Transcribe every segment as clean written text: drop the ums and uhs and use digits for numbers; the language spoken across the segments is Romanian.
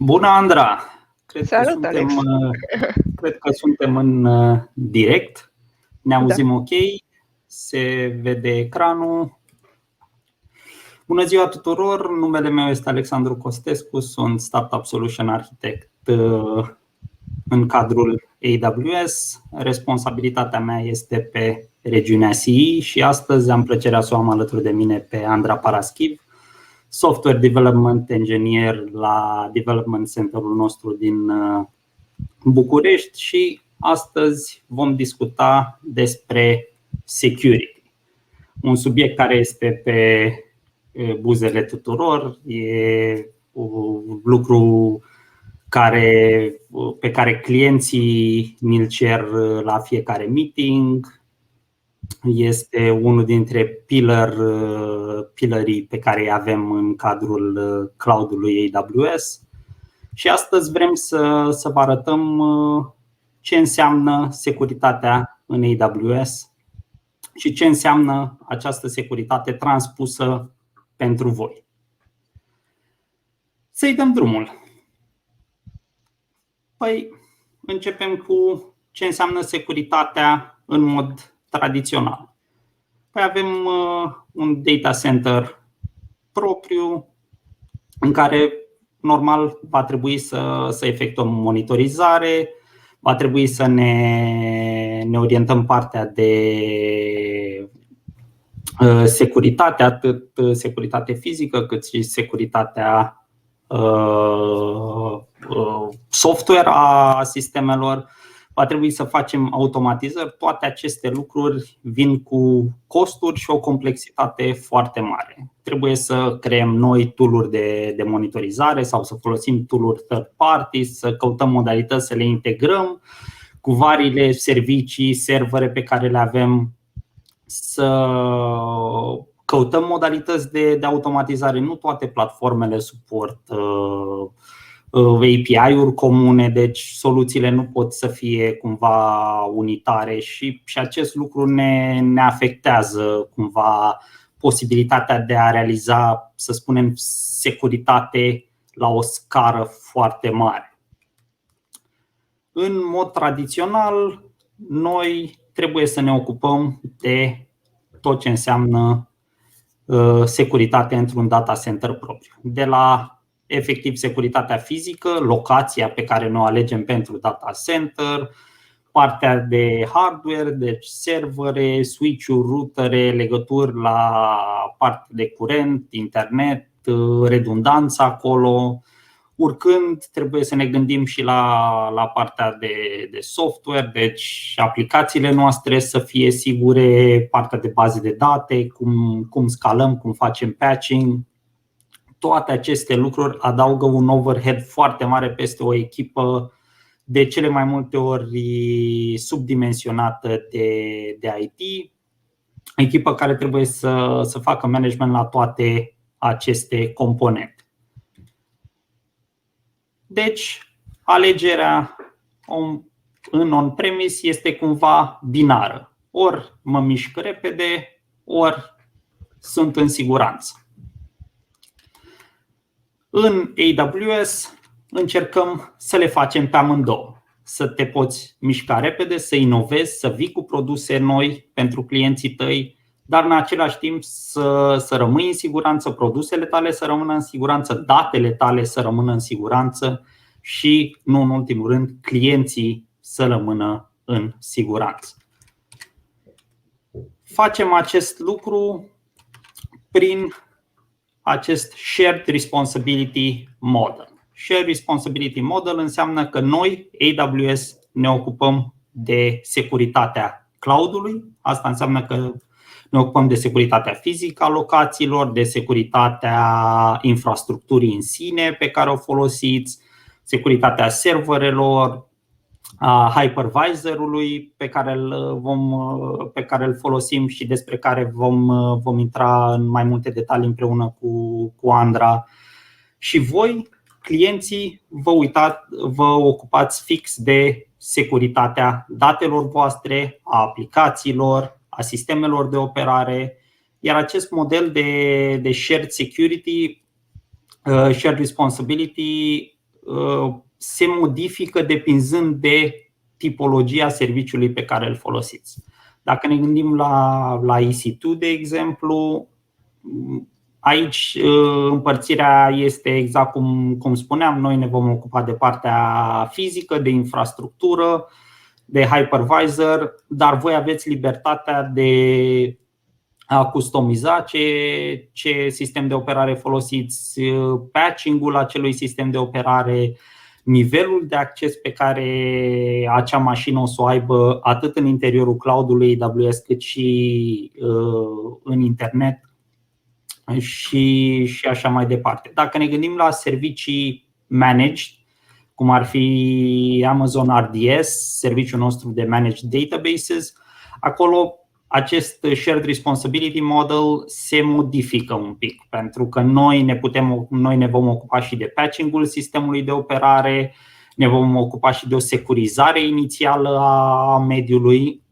Bună, Andra! Salut, Alex! Cred că suntem în direct. Ne auzim ok? Se vede ecranul. Bună ziua tuturor! Numele meu este Alexandru Costescu, sunt Startup Solution Architect în cadrul AWS. Responsabilitatea mea este pe regiunea CE și astăzi am plăcerea să o am alături de mine pe Andra Paraschiv, Software Development Engineer la Development Center-ul nostru din București și astăzi vom discuta despre security. Un subiect care este pe buzele tuturor, e un lucru pe care clienții ni-l cer la fiecare meeting. Este unul dintre pilarii pe care îi avem în cadrul cloud-ului AWS. Și astăzi vrem să vă arătăm ce înseamnă securitatea în AWS și ce înseamnă această securitate transpusă pentru voi. Să-i dăm drumul. Păi, începem cu ce înseamnă securitatea în mod tradițional. Păi avem un data center propriu în care normal va trebui să efectuăm monitorizare, va trebui să ne orientăm partea de securitate, atât securitate fizică cât și securitatea software a sistemelor. Va trebui să facem automatizări. Toate aceste lucruri vin cu costuri și o complexitate foarte mare. Trebuie să creăm noi tool-uri de monitorizare sau să folosim tool-uri third party, să căutăm modalități să le integrăm cu variile servicii, servere pe care le avem, să căutăm modalități de automatizare. Nu toate platformele suportă API-uri comune, deci soluțiile nu pot să fie cumva unitare și acest lucru ne afectează cumva posibilitatea de a realiza, să spunem, securitate la o scară foarte mare. În mod tradițional, noi trebuie să ne ocupăm de tot ce înseamnă securitate într-un data center propriu. De la efectiv securitatea fizică, locația pe care ne o alegem pentru data center, partea de hardware, deci servere, switch-uri, routere, legături la partea de curent, internet, redundanță acolo. Urcând, trebuie să ne gândim și la partea de software, deci aplicațiile noastre să fie sigure, partea de baze de date, cum scalăm, cum facem patching. Toate aceste lucruri adaugă un overhead foarte mare peste o echipă de cele mai multe ori subdimensionată de IT, echipă care trebuie să facă management la toate aceste componente. Deci, alegerea în on-premise este cumva binară. Ori mă mișc repede, ori sunt în siguranță. În AWS încercăm să le facem pe amândouă. Să te poți mișca repede, să inovezi, să vii cu produse noi pentru clienții tăi, dar în același timp să rămâi în siguranță, produsele tale să rămână în siguranță, datele tale să rămână în siguranță și, nu în ultimul rând, clienții să rămână în siguranță. Facem acest lucru prin acest Shared Responsibility Model. Shared Responsibility Model înseamnă că noi, AWS, ne ocupăm de securitatea cloud-ului. Asta înseamnă că ne ocupăm de securitatea fizică a locațiilor, de securitatea infrastructurii în sine pe care o folosiți, securitatea serverelor, a hypervisorului pe care îl folosim și despre care vom intra în mai multe detalii împreună cu Andra. Și voi, clienții, vă ocupați fix de securitatea datelor voastre, a aplicațiilor, a sistemelor de operare, iar acest model de shared security, shared responsibility se modifică depinzând de tipologia serviciului pe care îl folosiți. Dacă ne gândim la EC2, de exemplu, aici împărțirea este exact cum spuneam, noi ne vom ocupa de partea fizică, de infrastructură, de hypervisor, dar voi aveți libertatea de a customiza ce sistem de operare folosiți, patching-ul acelui sistem de operare, nivelul de acces pe care acea mașină o să o aibă atât în interiorul cloud-ului AWS cât și în internet și așa mai departe. Dacă ne gândim la servicii managed, cum ar fi Amazon RDS, serviciul nostru de managed databases, acolo acest shared responsibility model se modifică un pic, pentru că noi ne vom ocupa și de patching-ul sistemului de operare, ne vom ocupa și de o securizare inițială a mediului,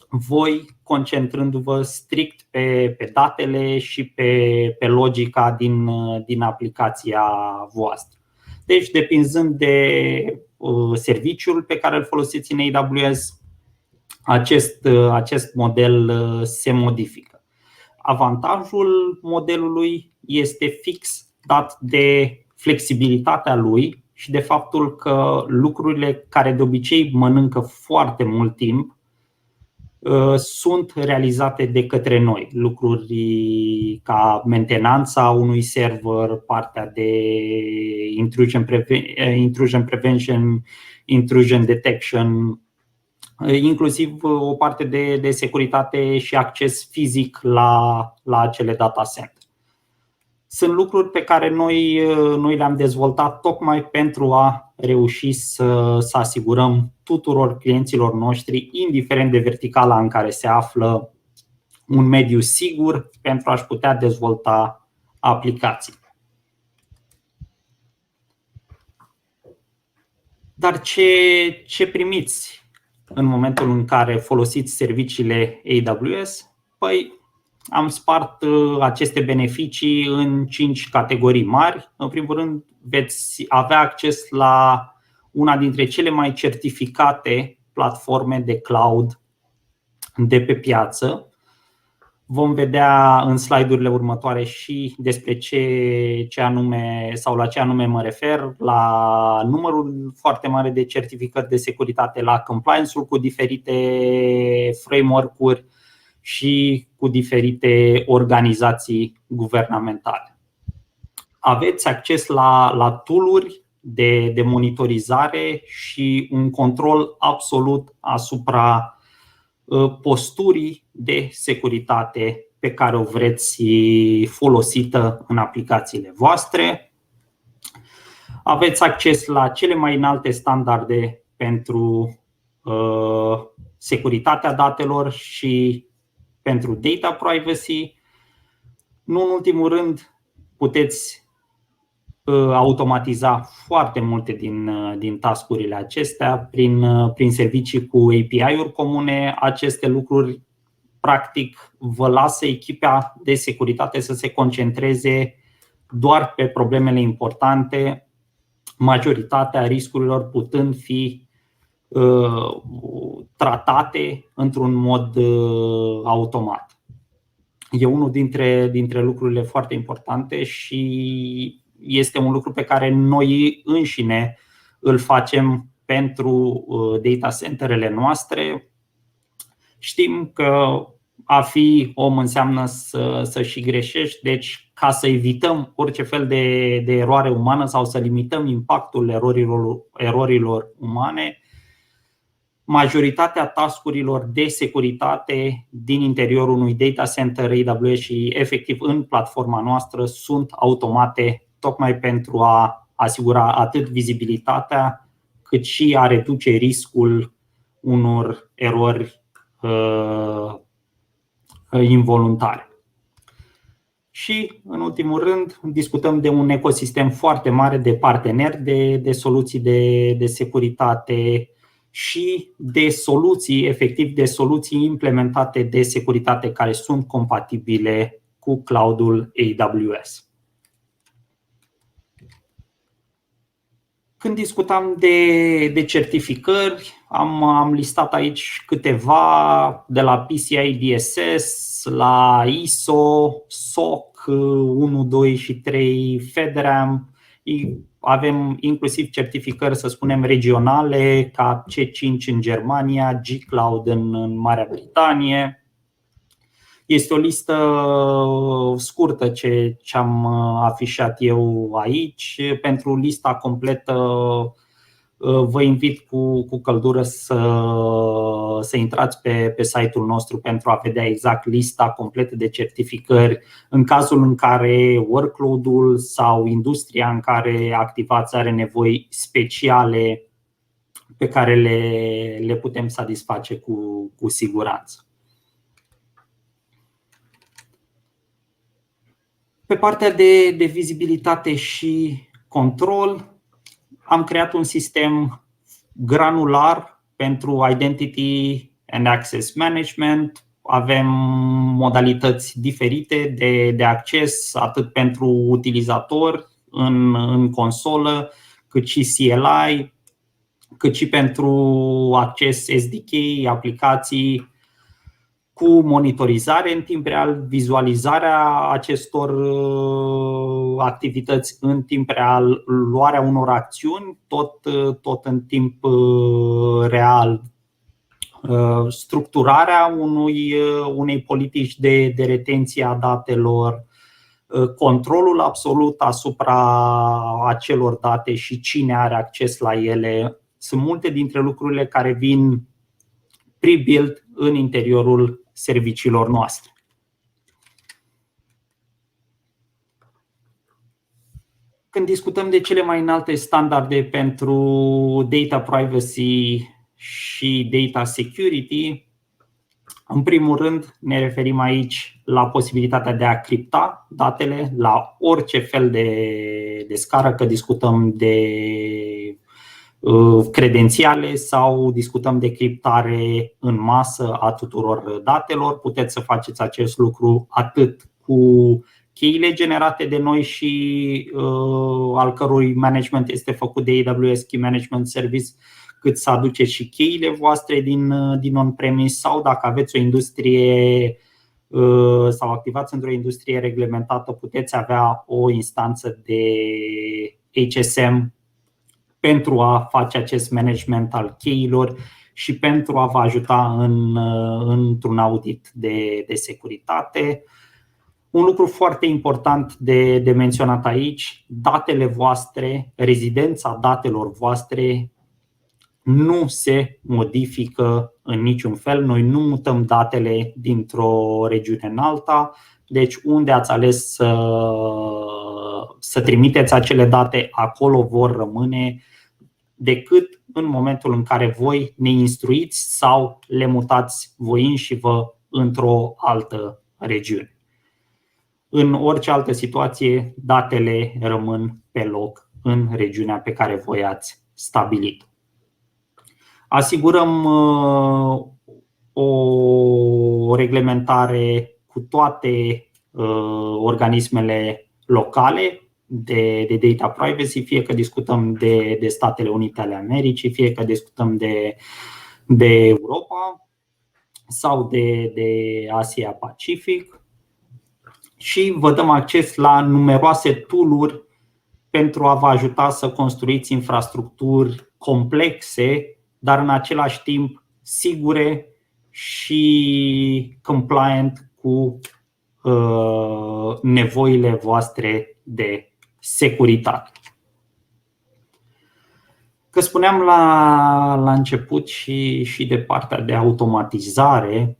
voi concentrându-vă strict pe datele și pe logica din aplicația voastră. Deci, depinzând de serviciul pe care îl folosiți în AWS, acest model se modifică. Avantajul modelului este fix dat de flexibilitatea lui și de faptul că lucrurile care de obicei mănâncă foarte mult timp sunt realizate de către noi. Lucruri ca mentenanța unui server, partea de intrusion prevention, intrusion detection, inclusiv o parte de securitate și acces fizic la acele data center. Sunt lucruri pe care noi le-am dezvoltat tocmai pentru a reuși să asigurăm tuturor clienților noștri, indiferent de verticala în care se află, un mediu sigur pentru a-și putea dezvolta aplicații. Dar ce primiți în momentul în care folosiți serviciile AWS? Păi, am spart aceste beneficii în 5 categorii mari. În primul rând, veți avea acces la una dintre cele mai certificate platforme de cloud de pe piață. Vom vedea în slide-urile următoare și despre ce anume sau la ce anume mă refer, la numărul foarte mare de certificări de securitate, la compliance-ul cu diferite framework-uri și cu diferite organizații guvernamentale. Aveți acces la tool-uri de monitorizare și un control absolut asupra posturii de securitate pe care o vreți folosită în aplicațiile voastre. Aveți acces la cele mai înalte standarde pentru securitatea datelor și pentru data privacy. Nu în ultimul rând, puteți automatiza foarte multe din task-urile acestea prin servicii cu API-uri comune. Aceste lucruri practic vă lasă echipa de securitate să se concentreze doar pe problemele importante, majoritatea riscurilor putând fi tratate într-un mod automat. E unul dintre lucrurile foarte importante și este un lucru pe care noi înșine îl facem pentru data centerele noastre. Știm că a fi om înseamnă să și greșești, deci ca să evităm orice fel de eroare umană sau să limităm impactul erorilor umane, majoritatea task-urilor de securitate din interiorul unui data center AWS și efectiv în platforma noastră sunt automate, tocmai pentru a asigura atât vizibilitatea cât și a reduce riscul unor erori involuntare. Și, în ultimul rând, discutăm de un ecosistem foarte mare de parteneri de soluții de securitate și de soluții, efectiv de soluții implementate de securitate care sunt compatibile cu cloud-ul AWS. Când discutam de certificări, am listat aici câteva, de la PCI DSS, la ISO, SOC 1, 2 și 3, FedRAMP. Avem inclusiv certificări, să spunem, regionale, ca C5 în Germania, G-Cloud în Marea Britanie. Este o listă scurtă ce am afișat eu aici. Pentru lista completă vă invit cu căldură să intrați pe site-ul nostru pentru a vedea exact lista completă de certificări în cazul în care workload-ul sau industria în care activați are nevoi speciale pe care le putem satisface cu siguranță. Pe partea de vizibilitate și control, am creat un sistem granular pentru Identity and Access Management. Avem modalități diferite de acces, atât pentru utilizator în consolă, cât și CLI, cât și pentru acces SDK, aplicații, cu monitorizare în timp real, vizualizarea acestor activități în timp real, luarea unor acțiuni tot în timp real, structurarea unei politici de retenție a datelor, controlul absolut asupra acelor date și cine are acces la ele. Sunt multe dintre lucrurile care vin pre-built în interiorul serviciilor noastre. Când discutăm de cele mai înalte standarde pentru data privacy și data security, în primul rând ne referim aici la posibilitatea de a cripta datele la orice fel de scară, că discutăm de credențiale sau discutăm de criptare în masă a tuturor datelor. Puteți să faceți acest lucru atât cu cheile generate de noi și al cărui management este făcut de AWS Key Management Service, cât să aduceți și cheile voastre din on-premise, sau dacă aveți o industrie sau activați într-o industrie reglementată, puteți avea o instanță de HSM pentru a face acest management al cheilor și pentru a vă ajuta într-un audit de securitate. Un lucru foarte important de menționat aici: datele voastre, rezidența datelor voastre nu se modifică în niciun fel. Noi nu mutăm datele dintr-o regiune în alta. Deci unde ați ales să trimiteți acele date, acolo vor rămâne, decât în momentul în care voi ne instruiți sau le mutați voi înși vă într-o altă regiune. În orice altă situație, datele rămân pe loc în regiunea pe care voi ați stabilit. Asigurăm o reglementare cu toate organismele locale de data privacy, fie că discutăm de Statele Unite ale Americii, fie că discutăm de Europa sau de Asia Pacific, și vă dăm acces la numeroase tool-uri pentru a vă ajuta să construiți infrastructuri complexe, dar în același timp sigure și compliant cu nevoile voastre de securitate. Că spuneam la început și de partea de automatizare,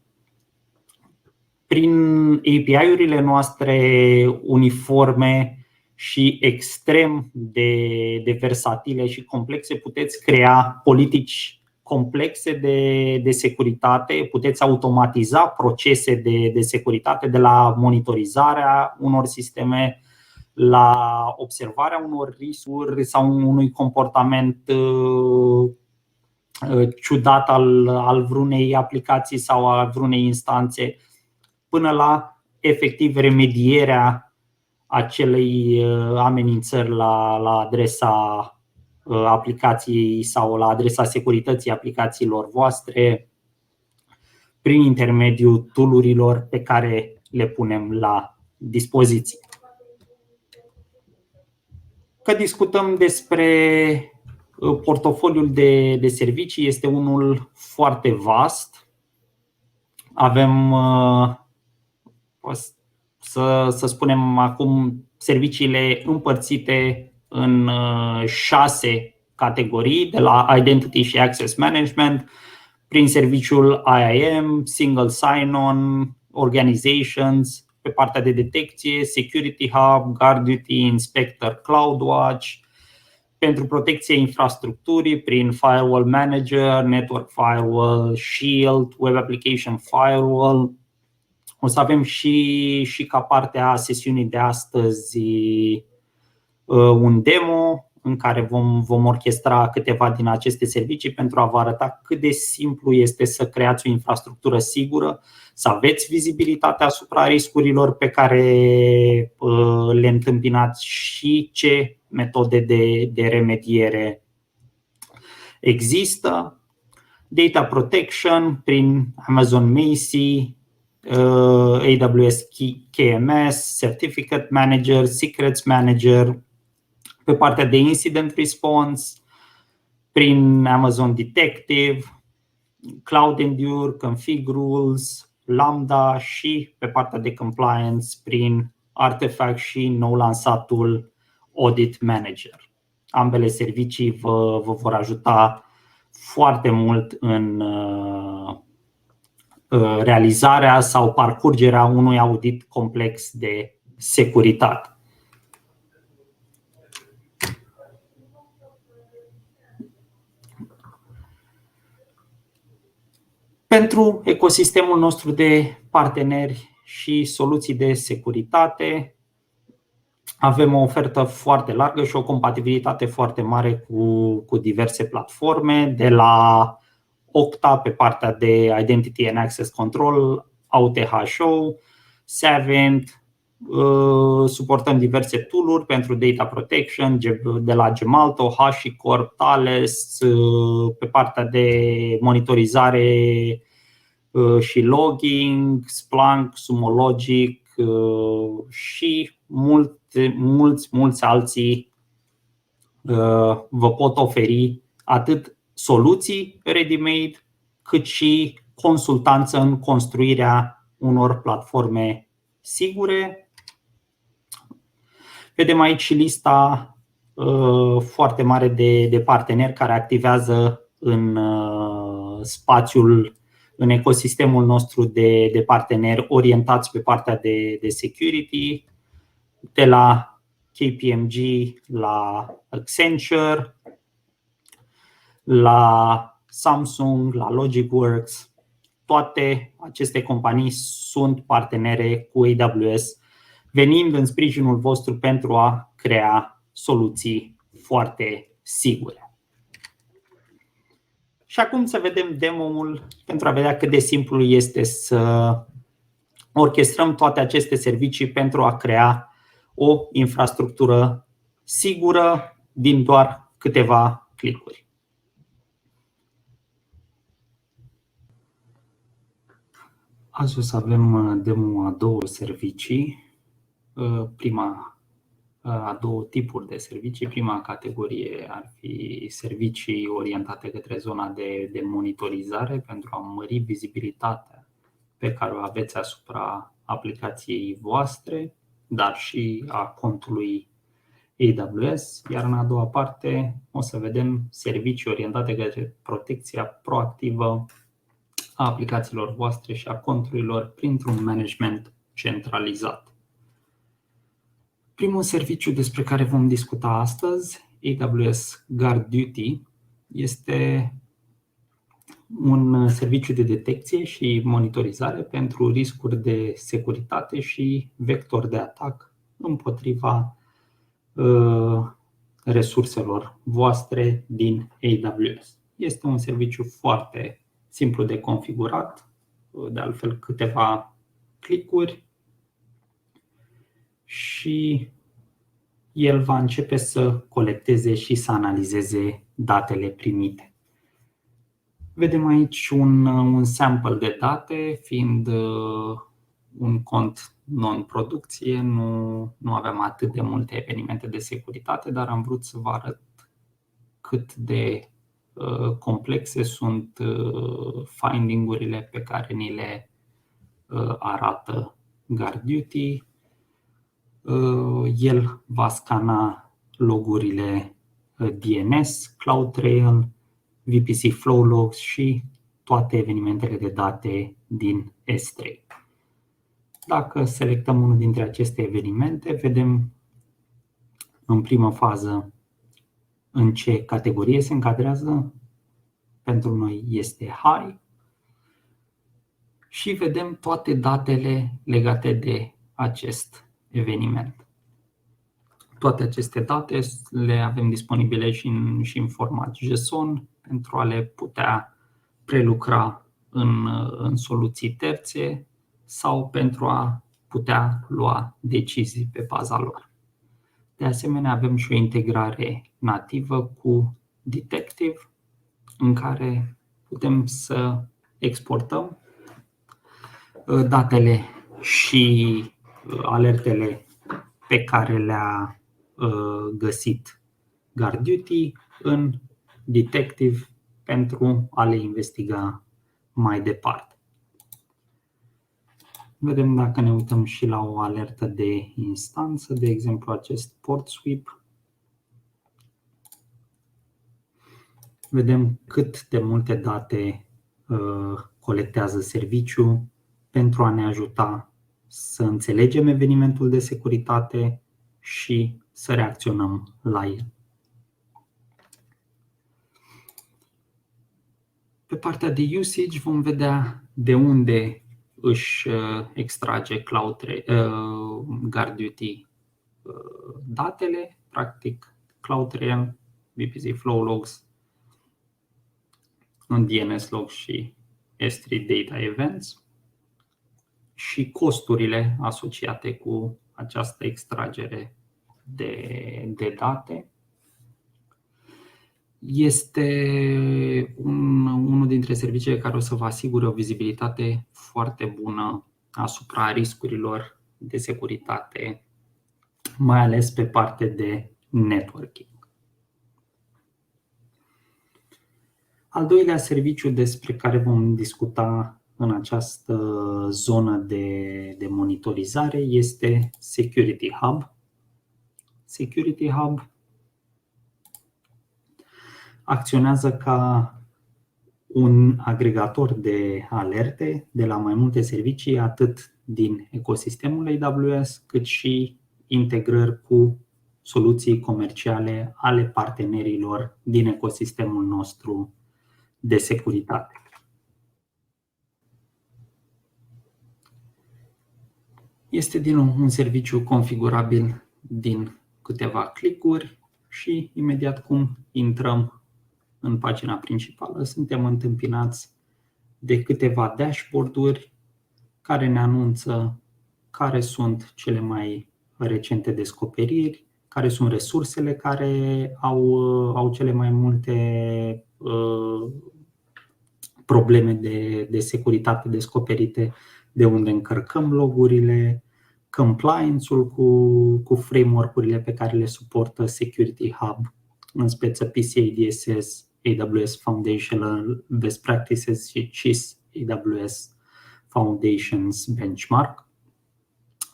prin API-urile noastre uniforme și extrem de versatile și complexe, puteți crea politici complexe de securitate, puteți automatiza procese de securitate, de la monitorizarea unor sisteme la observarea unor riscuri sau unui comportament ciudat al vreunei aplicații sau al vreunei instanțe, până la efectiv remedierea acelei amenințări la adresa aplicației sau la adresa securității aplicațiilor voastre prin intermediul tool-urilor pe care le punem la dispoziție. Că discutăm despre portofoliul de servicii, este unul foarte vast. Avem, să spunem acum, serviciile împărțite în 6 categorii, de la Identity și Access Management, prin serviciul IAM, Single Sign-On, Organizations, pe partea de detecție, Security Hub, GuardDuty, Inspector, CloudWatch, pentru protecție infrastructurii prin Firewall Manager, Network Firewall, Shield, Web Application Firewall. O să avem și ca parte a sesiunii de astăzi un demo în care vom orchestra câteva din aceste servicii pentru a vă arăta cât de simplu este să creați o infrastructură sigură, să aveți vizibilitate asupra riscurilor pe care le întâmpinați și ce metode de remediere există. Data Protection prin Amazon Macie, AWS KMS, Certificate Manager, Secrets Manager. Pe partea de Incident Response prin Amazon Detective, Cloud Endure, Config Rules, Lambda și pe partea de Compliance prin Artifact și nou lansatul Audit Manager. Ambele servicii vă vor ajuta foarte mult în realizarea sau parcurgerea unui audit complex de securitate. Pentru ecosistemul nostru de parteneri și soluții de securitate, avem o ofertă foarte largă și o compatibilitate foarte mare cu diverse platforme, de la Okta pe partea de Identity and Access Control, AuTHO, Savent, suportăm diverse tool-uri pentru data protection, de la Gemalto, HashiCorp, Thales, pe partea de monitorizare și logging, Splunk, Sumo Logic și mulți alții vă pot oferi atât soluții ready-made, cât și consultanță în construirea unor platforme sigure. Vedem aici și lista foarte mare de parteneri care activează în spațiul, în ecosistemul nostru de parteneri orientați pe partea de security, de la KPMG la Accenture, la Samsung, la Logicworks. Toate aceste companii sunt partenere cu AWS, venind în sprijinul vostru pentru a crea soluții foarte sigure. Și acum să vedem demo-ul pentru a vedea cât de simplu este să orchestrăm toate aceste servicii pentru a crea o infrastructură sigură din doar câteva clicuri. Azi o să avem demo a două servicii, a două tipuri de servicii. Prima categorie ar fi servicii orientate către zona de monitorizare pentru a mări vizibilitatea pe care o aveți asupra aplicației voastre, dar și a contului AWS. Iar în a doua parte o să vedem servicii orientate către protecția proactivă a aplicațiilor voastre și a conturilor printr-un management centralizat. Primul serviciu despre care vom discuta astăzi, AWS GuardDuty, este un serviciu de detecție și monitorizare pentru riscuri de securitate și vectori de atac împotriva resurselor voastre din AWS. Este un serviciu foarte simplu de configurat, de altfel câteva clicuri și el va începe să colecteze și să analizeze datele primite. Vedem aici un sample de date, fiind un cont non-producție, nu aveam atât de multe evenimente de securitate, dar am vrut să vă arăt cât de complexe sunt finding-urile pe care ni le arată GuardDuty. El va scana logurile DNS, CloudTrail, VPC Flow Logs și toate evenimentele de date din S3. Dacă selectăm unul dintre aceste evenimente, vedem în primă fază în ce categorie se încadrează. Pentru noi este high și vedem toate datele legate de acest eveniment. Toate aceste date le avem disponibile și în format JSON pentru a le putea prelucra în soluții terțe sau pentru a putea lua decizii pe baza lor. De asemenea, avem și o integrare nativă cu Detective, în care putem să exportăm datele și alertele pe care le-a găsit GuardDuty în Detective pentru a le investiga mai departe. Vedem dacă ne uităm și la o alertă de instanță, de exemplu acest port sweep. Vedem cât de multe date colectează serviciul pentru a ne ajuta să înțelegem evenimentul de securitate și să reacționăm la el. Pe partea de usage vom vedea de unde își extrage GuardDuty datele, practic CloudTrail, VPC Flow Logs, un DNS log și S3 Data Events și costurile asociate cu această extragere de date. Este unul dintre serviciile care o să vă asigure o vizibilitate foarte bună asupra riscurilor de securitate, mai ales pe partea de networking. Al doilea serviciu despre care vom discuta în această zonă de monitorizare este Security Hub. Security Hub acționează ca un agregator de alerte de la mai multe servicii, atât din ecosistemul AWS, cât și integrări cu soluții comerciale ale partenerilor din ecosistemul nostru de securitate. Este din nou un serviciu configurabil din câteva clicuri și imediat cum intrăm în pagina principală, suntem întâmpinați de câteva dashboard-uri care ne anunță care sunt cele mai recente descoperiri, care sunt resursele care au cele mai multe probleme de securitate descoperite, de unde încărcăm logurile, compliance-ul cu framework-urile pe care le suportă Security Hub, în speță PCI DSS, AWS Foundational Best Practices și CIS AWS Foundations Benchmark.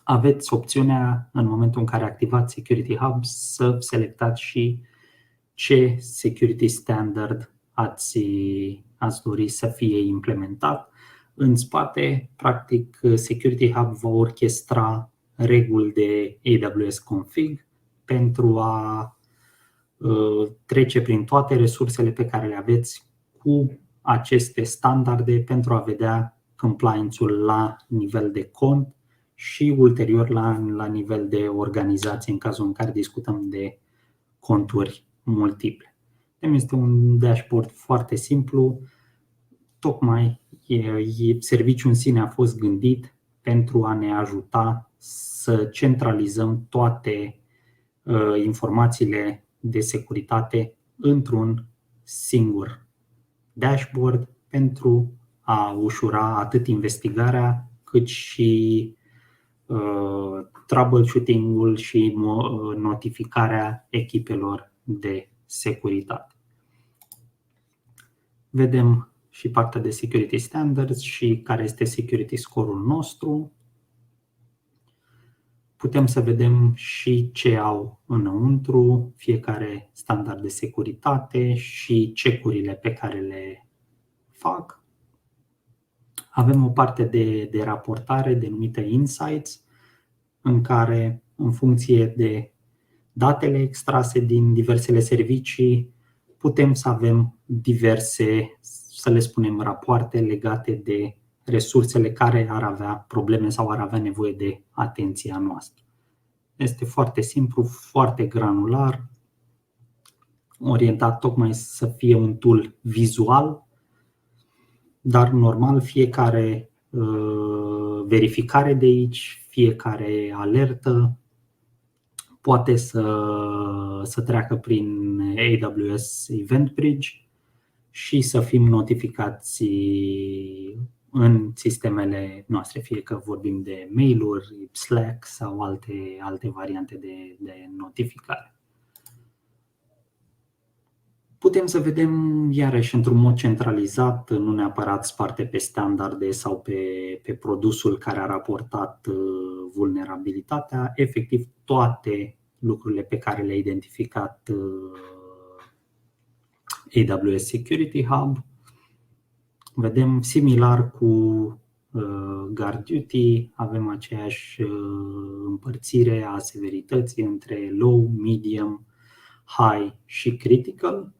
Aveți opțiunea, în momentul în care activați Security Hub, să selectați și ce security standard ați dori să fie implementat. În spate, practic, Security Hub va orchestra reguli de AWS Config pentru a trece prin toate resursele pe care le aveți cu aceste standarde pentru a vedea compliance-ul la nivel de cont și ulterior la nivel de organizație, în cazul în care discutăm de conturi multiple. Este un dashboard foarte simplu, tocmai serviciul în sine a fost gândit pentru a ne ajuta să centralizăm toate informațiile de securitate într-un singur dashboard pentru a ușura atât investigarea cât și troubleshooting-ul și notificarea echipelor de securitate. Vedem și partea de security standards și care este security score-ul nostru. Putem să vedem și ce au înăuntru fiecare standard de securitate și check-urile pe care le fac. Avem o parte de raportare denumită Insights, în care, în funcție de datele extrase din diversele servicii, putem să avem diverse, să le spunem, rapoarte legate de resursele care ar avea probleme sau ar avea nevoie de atenția noastră. Este foarte simplu, foarte granular, orientat tocmai să fie un tool vizual, dar normal fiecare verificare de aici, fiecare alertă poate să treacă prin AWS Event Bridge și să fim notificați în sistemele noastre, fie că vorbim de mail-uri, Slack sau alte variante de notificare. Putem să vedem iarăși într-un mod centralizat, nu neapărat sparte pe standarde sau pe produsul care a raportat vulnerabilitatea, efectiv toate lucrurile pe care le-a identificat AWS Security Hub. Vedem similar cu Guard Duty, avem aceeași împărțire a severității între low, medium, high și critical.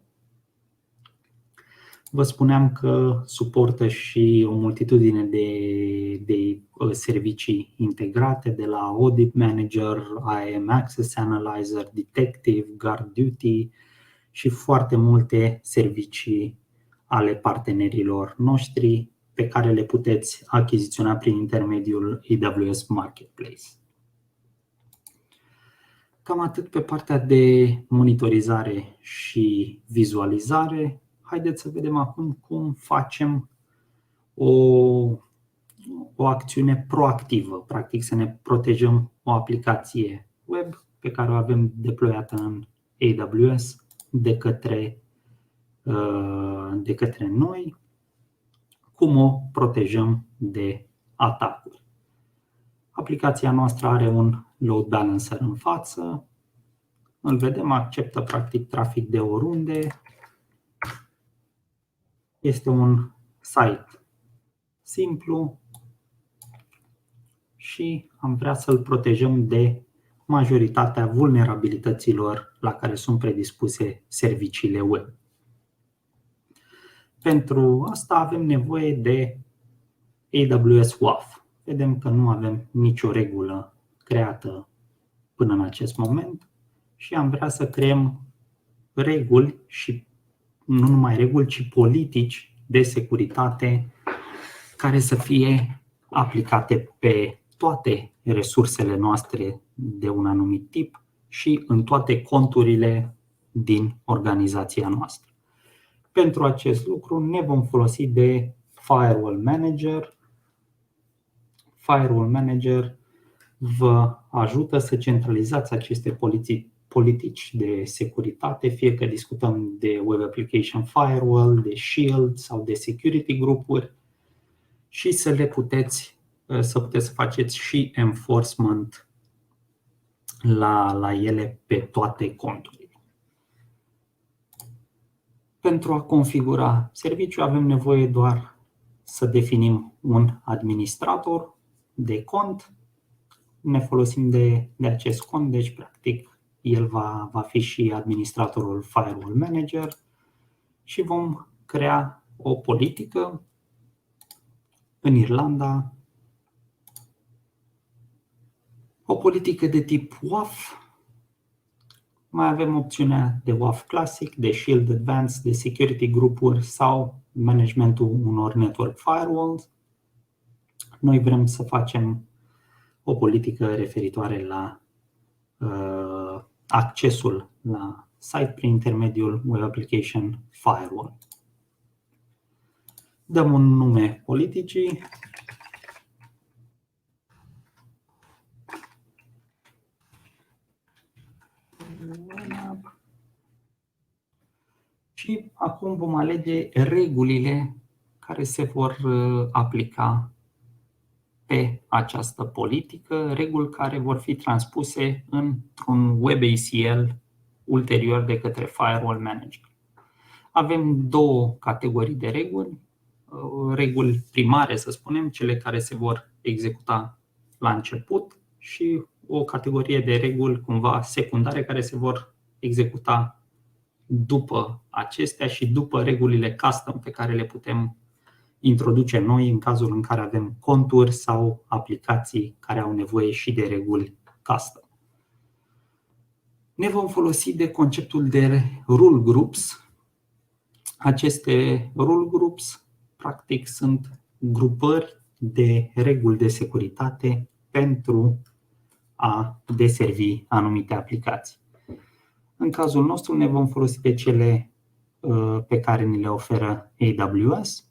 Vă spuneam că suportă și o multitudine de servicii integrate, de la Audit Manager, IAM Access Analyzer, Detective, Guard Duty și foarte multe servicii ale partenerilor noștri pe care le puteți achiziționa prin intermediul AWS Marketplace. Cam atât pe partea de monitorizare și vizualizare. Haideți să vedem acum cum facem o acțiune proactivă, practic să ne protejăm o aplicație web pe care o avem deployată în AWS de către noi, cum o protejăm de atacuri. Aplicația noastră are un load balancer în față, îl vedem, acceptă practic trafic de oriunde. Este un site simplu și am vrea să-l protejăm de majoritatea vulnerabilităților la care sunt predispuse serviciile web. Pentru asta avem nevoie de AWS WAF. Vedem că nu avem nicio regulă creată până în acest moment și am vrea să creăm reguli și nu numai reguli, ci politici de securitate care să fie aplicate pe toate resursele noastre de un anumit tip și în toate conturile din organizația noastră. Pentru acest lucru ne vom folosi de Firewall Manager. Firewall Manager vă ajută să centralizați aceste politici de securitate, fie că discutăm de Web Application Firewall, de Shield sau de security grupuri și să puteți să faceți și enforcement la ele pe toate conturile. Pentru a configura serviciul avem nevoie doar să definim un administrator de cont. Ne folosim de acest cont, deci practic el va fi și administratorul Firewall Manager și vom crea o politică în Irlanda, o politică de tip WAF. Mai avem opțiunea de WAF Classic, de Shield Advanced, de Security grupuri sau managementul unor network firewalls. Noi vrem să facem o politică referitoare la accesul la site prin intermediul Web Application Firewall. Dăm un nume politicii. Și acum vom alege regulile care se vor aplica pe această politică, reguli care vor fi transpuse într-un WebACL ulterior de către Firewall Manager. Avem două categorii de reguli, reguli primare, să spunem, cele care se vor executa la început, și o categorie de reguli cumva secundare care se vor executa după acestea și după regulile custom pe care le putem introduce noi în cazul în care avem conturi sau aplicații care au nevoie și de reguli custom. Ne vom folosi de conceptul de rule groups. Aceste rule groups practic sunt grupări de reguli de securitate pentru a deservi anumite aplicații. În cazul nostru ne vom folosi de cele pe care ni le oferă AWS.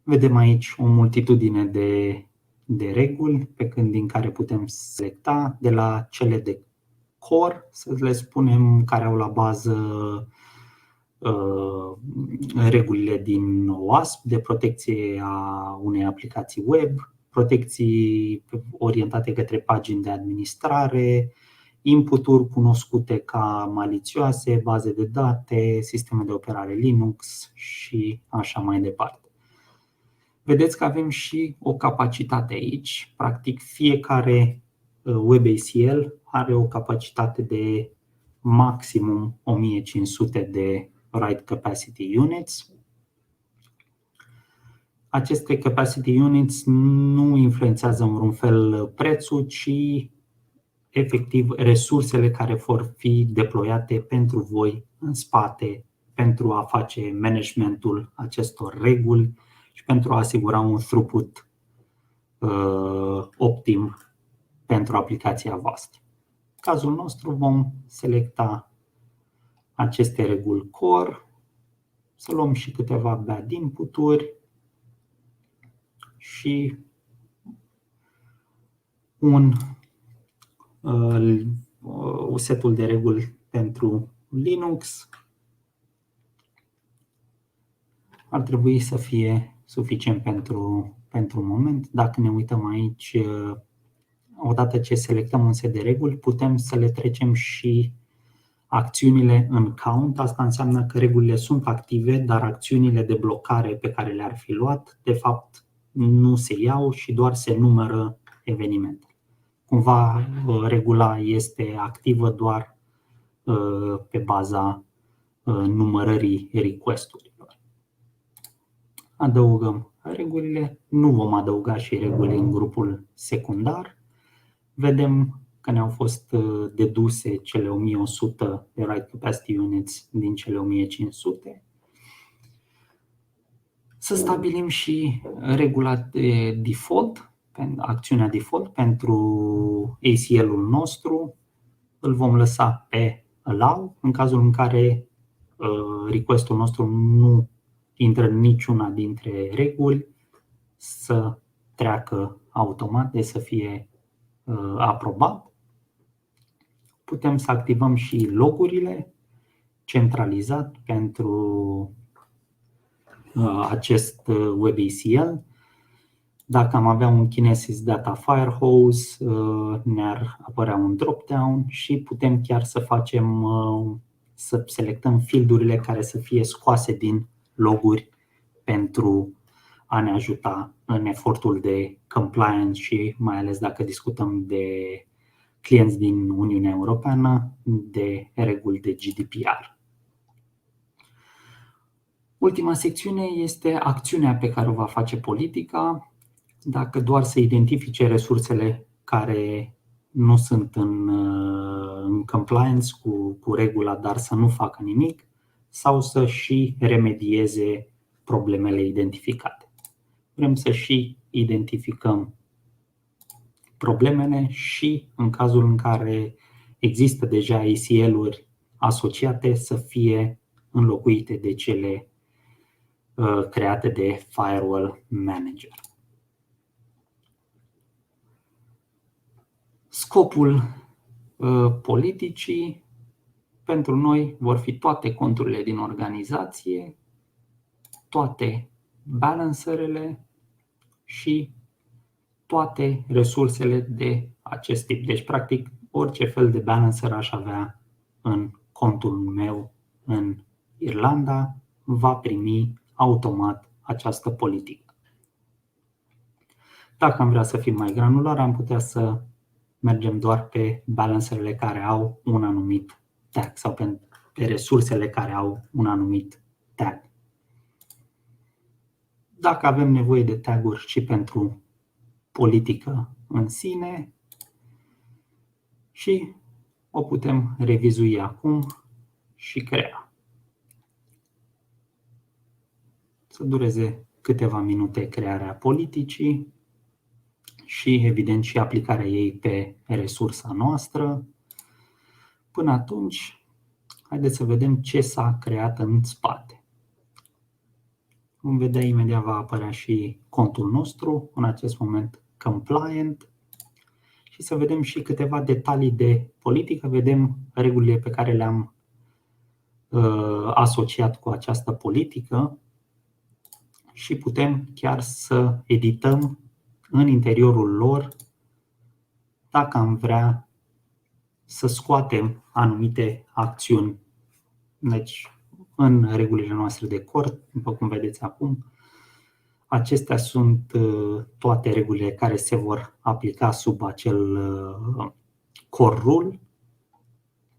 Vedem aici o multitudine de reguli din care putem selecta, de la cele de core, să le spunem, care au la bază regulile din OWASP de protecție a unei aplicații web, protecții orientate către pagini de administrare, inputuri cunoscute ca malițioase, baze de date, sisteme de operare Linux și așa mai departe. Vedeți că avem și o capacitate aici. Practic, fiecare WebACL are o capacitate de maximum 1500 de write capacity units. Aceste capacity units nu influențează în vreun fel prețul, ci efectiv resursele care vor fi deployate pentru voi în spate pentru a face managementul acestor reguli și pentru a asigura un throughput optim pentru aplicația voastră. În cazul nostru vom selecta aceste reguli core, să luăm și câteva bad input-uri și un setul de reguli pentru Linux. Ar trebui să fie suficient pentru moment. Dacă ne uităm aici, odată ce selectăm un set de reguli, putem să le trecem și acțiunile în count. Asta înseamnă că regulile sunt active, dar acțiunile de blocare pe care le-ar fi luat, de fapt, nu se iau și doar se numără evenimente. Cumva, regula este activă doar pe baza numărării request-urilor. Adăugăm regulile, nu vom adăuga și reguli în grupul secundar. Vedem că ne-au fost deduse cele 1100 de write capacity units din cele 1500. Să stabilim și regula de default, acțiunea default pentru ACL-ul nostru. Îl vom lăsa pe allow în cazul în care request-ul nostru nu intră în niciuna dintre reguli, să treacă automat, de să fie aprobat. Putem să activăm și logurile centralizat pentru acest WebACL. Dacă am avea un Kinesis Data Firehose, ne-ar apărea un drop-down și putem chiar să facem, să selectăm fieldurile care să fie scoase din loguri pentru a ne ajuta în efortul de compliance și mai ales dacă discutăm de clienți din Uniunea Europeană, de reguli de GDPR. Ultima secțiune este acțiunea pe care o va face politica. Dacă doar să identifice resursele care nu sunt în compliance cu regula, dar să nu facă nimic, sau să și remedieze problemele identificate. Vrem să și identificăm problemele și în cazul în care există deja ACL-uri asociate să fie înlocuite de cele create de Firewall Manager. Scopul politicii pentru noi vor fi toate conturile din organizație, toate balancerele și toate resursele de acest tip. Deci, practic, orice fel de balancer aș avea în contul meu în Irlanda va primi automat această politică. Dacă am vrea să fim mai granular, am putea să mergem doar pe balancerele care au un anumit tag sau pe resursele care au un anumit tag. Dacă avem nevoie de taguri și pentru politică în sine, și o putem revizui acum și crea. Să dureze câteva minute crearea politicii și evident și aplicarea ei pe resursa noastră. Până atunci, haideți să vedem ce s-a creat în spate. Vom vedea imediat, va apărea și contul nostru, în acest moment compliant, și să vedem și câteva detalii de politică, vedem regulile pe care le-am asociat cu această politică și putem chiar să edităm în interiorul lor dacă am vrea să scoatem anumite acțiuni. Deci, în regulile noastre de core, după cum vedeți acum, acestea sunt toate regulile care se vor aplica sub acel core rule.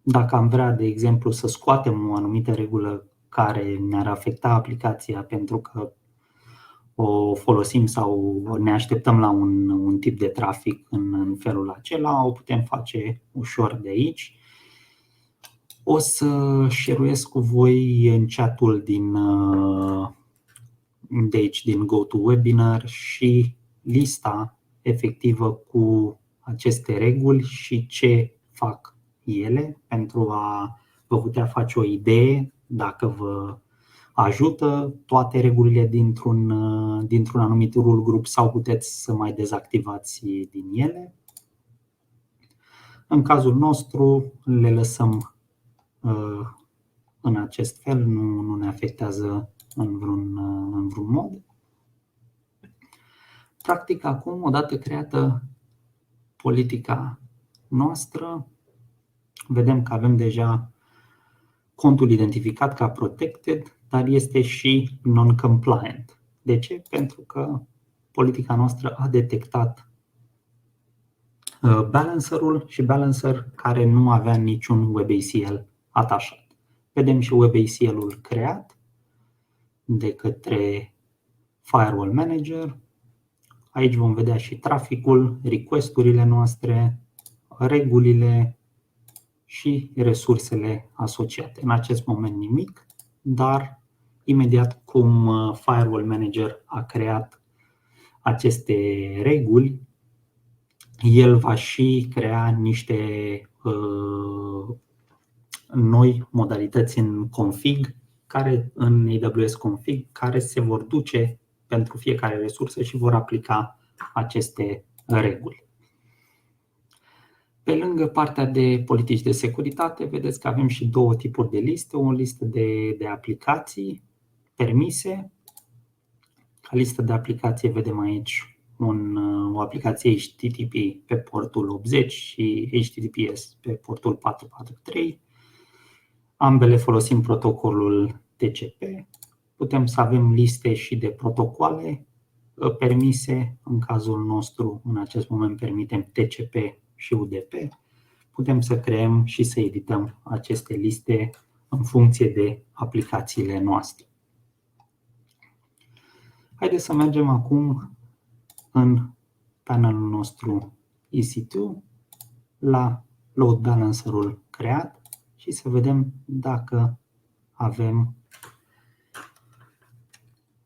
Dacă am vrea, de exemplu, să scoatem o anumită regulă care ne-ar afecta aplicația pentru că o folosim sau ne așteptăm la un tip de trafic în felul acela, o putem face ușor de aici. O să share-uiesc cu voi în chat-ul de aici, din GoToWebinar, și lista efectivă cu aceste reguli și ce fac ele, pentru a vă putea face o idee dacă vă ajută toate regulile dintr-un anumit rule group sau puteți să mai dezactivați din ele. În cazul nostru le lăsăm în acest fel, nu ne afectează în vreun mod. Practic, acum, odată creată politica noastră, vedem că avem deja contul identificat ca protected, dar este și non-compliant. De ce? Pentru că politica noastră a detectat balancerul și balancer care nu avea niciun WebACL atașat. Vedem și WebACL-ul creat de către Firewall Manager. Aici vom vedea și traficul, request-urile noastre, regulile și resursele asociate. În acest moment nimic, dar imediat cum Firewall Manager a creat aceste reguli, el va și crea niște noi modalități în config, în AWS config, care se vor duce pentru fiecare resursă și vor aplica aceste reguli. Pe lângă partea de politici de securitate, vedeți că avem și două tipuri de liste. O listă de aplicații permise. Ca listă de aplicație vedem aici o aplicație HTTP pe portul 80 și HTTPS pe portul 443. Ambele folosim protocolul TCP. Putem să avem liste și de protocoale permise. În cazul nostru, în acest moment, permitem TCP și UDP. Putem să creăm și să edităm aceste liste în funcție de aplicațiile noastre. Haideți să mergem acum în panelul nostru EC2 la load balancer-ul creat și să vedem dacă avem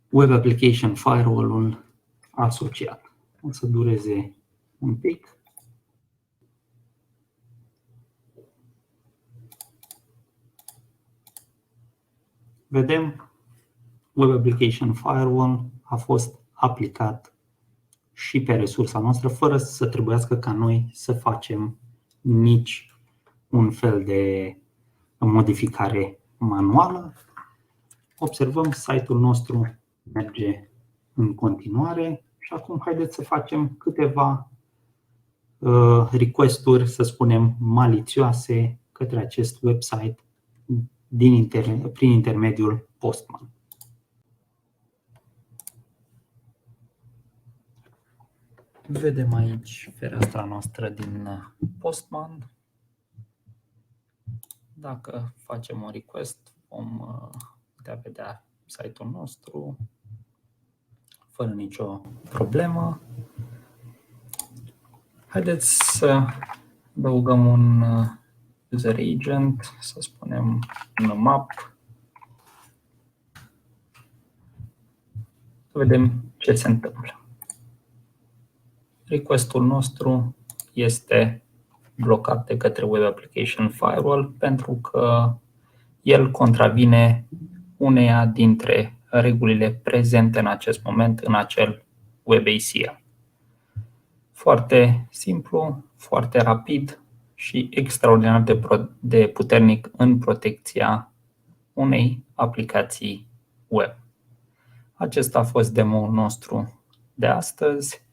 Web Application Firewall-ul asociat. O să dureze un pic. vedem Web Application Firewall a fost aplicat și pe resursa noastră fără să trebuiască ca noi să facem nici un fel de modificare manuală. Observăm, site-ul nostru merge în continuare și acum haideți să facem câteva request-uri, să spunem, malițioase către acest website prin intermediul Postman. Vedem aici fereastra noastră din Postman. Dacă facem un request, vom putea vedea site-ul nostru fără nicio problemă. Haideți să adăugăm un user agent, să spunem nmap. Să vedem ce se întâmplă. Requestul nostru este blocat de către Web Application Firewall pentru că el contravine uneia dintre regulile prezente în acest moment în acel Web ACL. Foarte simplu, foarte rapid și extraordinar de puternic în protecția unei aplicații web. Acesta a fost demo-ul nostru de astăzi.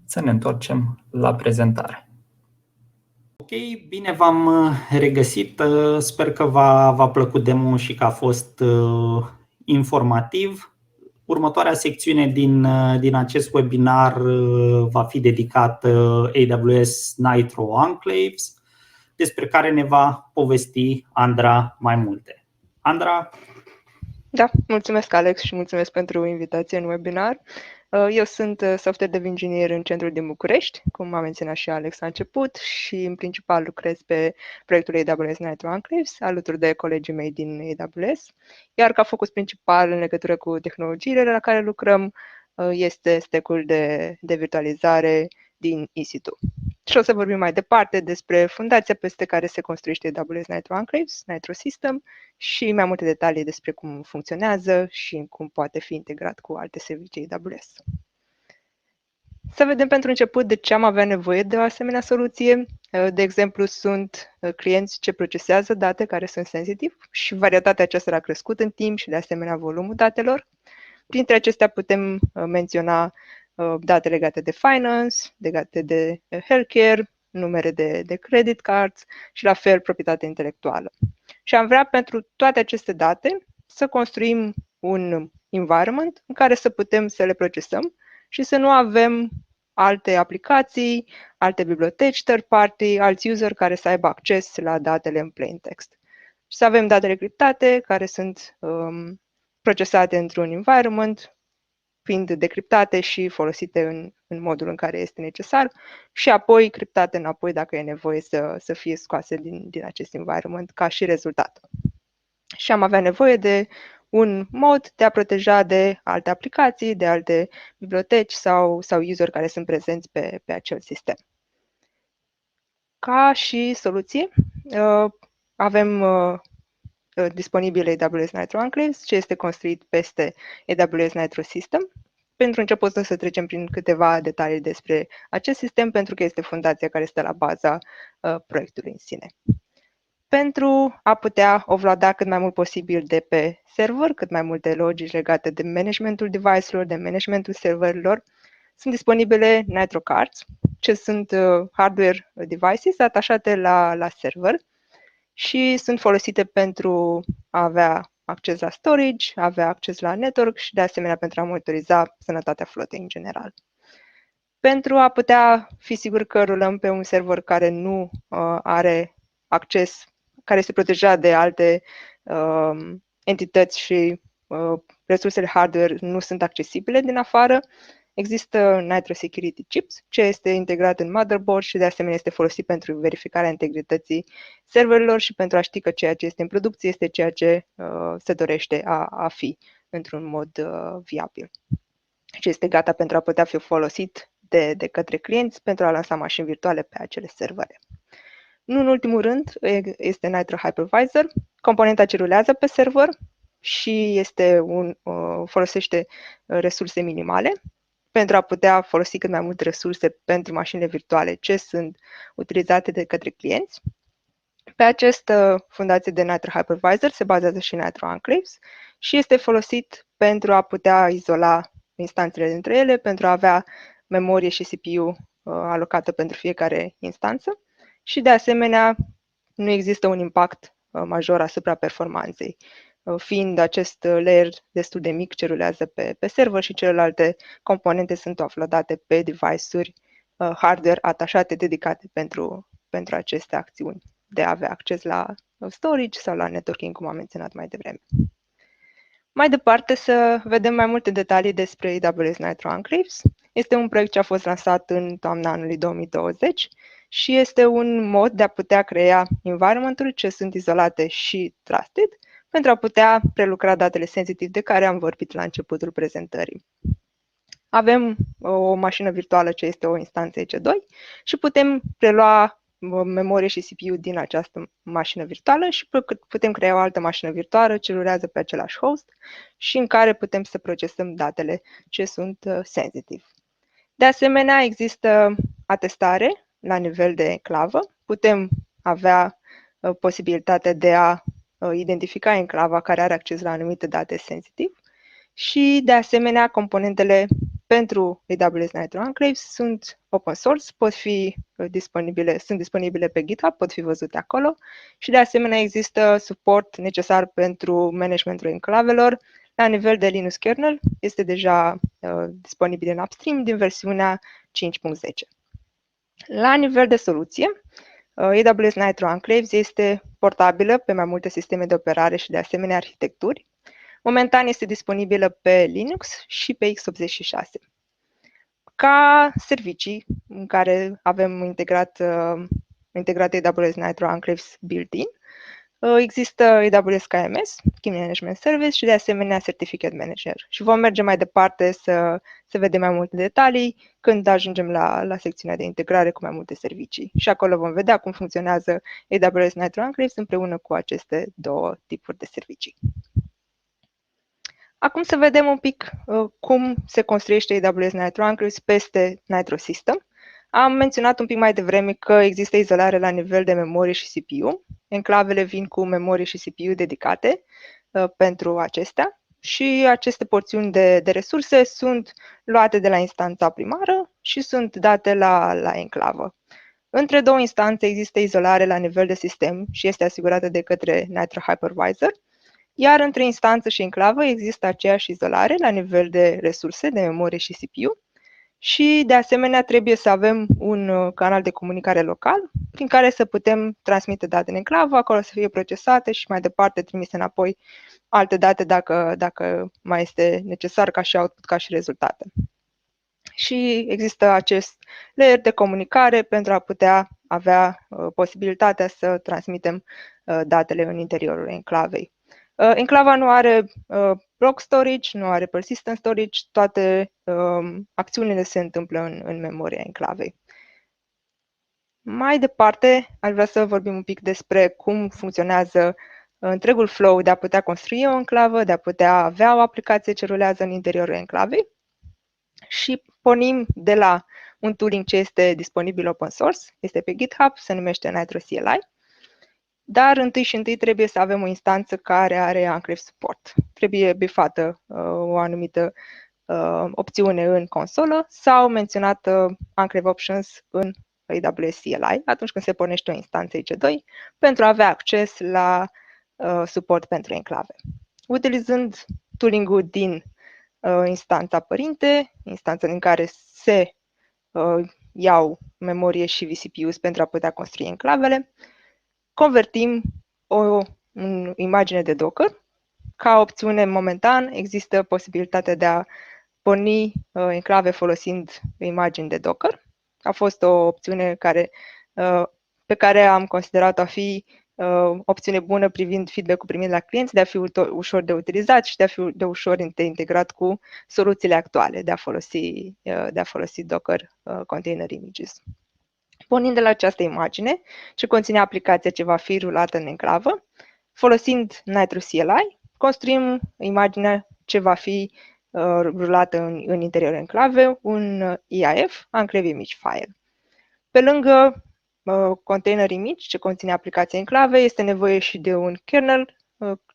Să ne întoarcem la prezentare. Ok, bine v-am regăsit. Sper că v-a plăcut demo și că a fost informativ. Următoarea secțiune din acest webinar va fi dedicată AWS Nitro Enclaves, despre care ne va povesti Andra mai multe. Andra? Da, mulțumesc Alex și mulțumesc pentru invitație în webinar. Eu sunt software dev engineer în centrul din București, cum a menționat și Alex la început, și în principal lucrez pe proiectul AWS Nitro Enclaves, alături de colegii mei din AWS, iar ca focus principal în legătură cu tehnologiile la care lucrăm este stack-ul de virtualizare din EC2. Și o să vorbim mai departe despre fundația peste care se construiește AWS Nitro Enclaves, Nitro System, și mai multe detalii despre cum funcționează și cum poate fi integrat cu alte servicii AWS. Să vedem pentru început de ce am avea nevoie de o asemenea soluție. De exemplu, sunt clienți ce procesează date care sunt sensitive și varietatea acestora a crescut în timp și de asemenea volumul datelor. Printre acestea putem menționa date legate de finance, legate de healthcare, numere de credit cards și la fel proprietate intelectuală. Și am vrea pentru toate aceste date să construim un environment în care să putem să le procesăm și să nu avem alte aplicații, alte biblioteci third party, alți user care să aibă acces la datele în plain text. Și să avem datele criptate care sunt procesate într-un environment, fiind decriptate și folosite în modul în care este necesar și apoi criptate înapoi dacă e nevoie să fie scoase din acest environment ca și rezultat. Și am avea nevoie de un mod de a proteja de alte aplicații, de alte biblioteci sau user care sunt prezenți pe acel sistem. Ca și soluție, avem disponibil AWS Nitro Enclaves, ce este construit peste AWS Nitro System. Pentru început să trecem prin câteva detalii despre acest sistem, pentru că este fundația care stă la baza proiectului în sine. Pentru a putea offloada cât mai mult posibil de pe server, cât mai multe logici legate de managementul device-urilor, de managementul serverilor, sunt disponibile Nitro Cards, ce sunt hardware devices atașate la server și sunt folosite pentru a avea acces la storage, a avea acces la network și de asemenea pentru a monitoriza sănătatea flotei în general. Pentru a putea fi sigur că rulăm pe un server care nu are acces, care este protejat de alte entități și resursele hardware nu sunt accesibile din afară, există Nitro Security Chips, ce este integrat în motherboard și de asemenea este folosit pentru verificarea integrității serverelor și pentru a ști că ceea ce este în producție este ceea ce se dorește a fi într-un mod viabil. Și este gata pentru a putea fi folosit de către clienți pentru a lansa mașini virtuale pe acele servere. Nu în ultimul rând, este Nitro Hypervisor, componenta ce rulează pe server, și folosește resurse minimale pentru a putea folosi cât mai multe resurse pentru mașinile virtuale ce sunt utilizate de către clienți. Pe această fundație de Nitro Hypervisor se bazează și Nitro Enclaves și este folosit pentru a putea izola instanțele dintre ele, pentru a avea memorie și CPU alocată pentru fiecare instanță și de asemenea nu există un impact major asupra performanței, fiind acest layer destul de mic ce rulează pe server și celelalte componente sunt offloadate pe device-uri hardware atașate, dedicate pentru aceste acțiuni de a avea acces la storage sau la networking, cum am menționat mai devreme. Mai departe, să vedem mai multe detalii despre AWS Nitro Enclaves. Este un proiect ce a fost lansat în toamna anului 2020 și este un mod de a putea crea environment-uri ce sunt izolate și trusted pentru a putea prelucra datele sensitive de care am vorbit la începutul prezentării. Avem o mașină virtuală ce este o instanță EC2 și putem prelua memorie și CPU din această mașină virtuală și putem crea o altă mașină virtuală ce rulează pe același host și în care putem să procesăm datele ce sunt sensitive. De asemenea, există atestare la nivel de enclavă. Putem avea posibilitatea de a identifica enclava care are acces la anumite date sensitive și, de asemenea, componentele pentru AWS Nitro Enclaves sunt open source, sunt disponibile pe GitHub, pot fi văzute acolo și, de asemenea, există suport necesar pentru managementul enclavelor la nivel de Linux kernel. Este deja disponibil în upstream din versiunea 5.10. La nivel de soluție, AWS Nitro Enclaves este portabilă pe mai multe sisteme de operare și, de asemenea, arhitecturi. Momentan este disponibilă pe Linux și pe x86. Ca servicii în care avem integrat AWS Nitro Enclaves built-in, există AWS KMS, Key Management Service și de asemenea Certificate Manager. Și vom merge mai departe să vedem mai multe detalii când ajungem la secțiunea de integrare cu mai multe servicii. Și acolo vom vedea cum funcționează AWS Nitro Enclaves împreună cu aceste două tipuri de servicii. Acum să vedem un pic cum se construiește AWS Nitro Enclaves peste Nitro System. Am menționat un pic mai devreme că există izolare la nivel de memorie și CPU. Enclavele vin cu memorie și CPU dedicate pentru acestea și aceste porțiuni de resurse sunt luate de la instanța primară și sunt date la enclavă. Între două instanțe există izolare la nivel de sistem și este asigurată de către Nitro Hypervisor, iar între instanță și enclavă există aceeași izolare la nivel de resurse, de memorie și CPU și, de asemenea, trebuie să avem un canal de comunicare local prin care să putem transmite date în enclavă, acolo să fie procesate și mai departe trimise înapoi alte date dacă mai este necesar ca și output, ca și rezultate. Și există acest layer de comunicare pentru a putea avea posibilitatea să transmitem datele în interiorul enclavei. Enclava nu are block storage, nu are persistent storage, toate acțiunile se întâmplă în memoria enclavei. Mai departe, aș vrea să vorbim un pic despre cum funcționează întregul flow de a putea construi o enclavă, de a putea avea o aplicație ce rulează în interiorul enclavei. Și pornim de la un tooling ce este disponibil open source, este pe GitHub, se numește Nitro CLI. Dar întâi și întâi trebuie să avem o instanță care are Enclave Support. Trebuie bifată o anumită opțiune în consolă sau menționată Enclave Options în AWS CLI atunci când se pornește o instanță EC2 pentru a avea acces la suport pentru enclave. Utilizând tooling-ul din instanța părinte, instanța în care se iau memorie și vCPUs pentru a putea construi enclavele, convertim o imagine de Docker. Ca opțiune momentan există posibilitatea de a porni enclave folosind imagini de Docker. A fost o opțiune pe care am considerat-o a fi opțiune bună privind feedback-ul primit la clienți, de a fi ușor de utilizat și de a fi de ușor de integrat cu soluțiile actuale de a folosi Docker Container Images. Pornind de la această imagine, ce conține aplicația ce va fi rulată în enclavă, folosind Nitro CLI, construim imaginea ce va fi rulată în interiorul enclave, un EIF, Enclave Image File. Pe lângă containerii mici ce conține aplicația enclave, este nevoie și de un kernel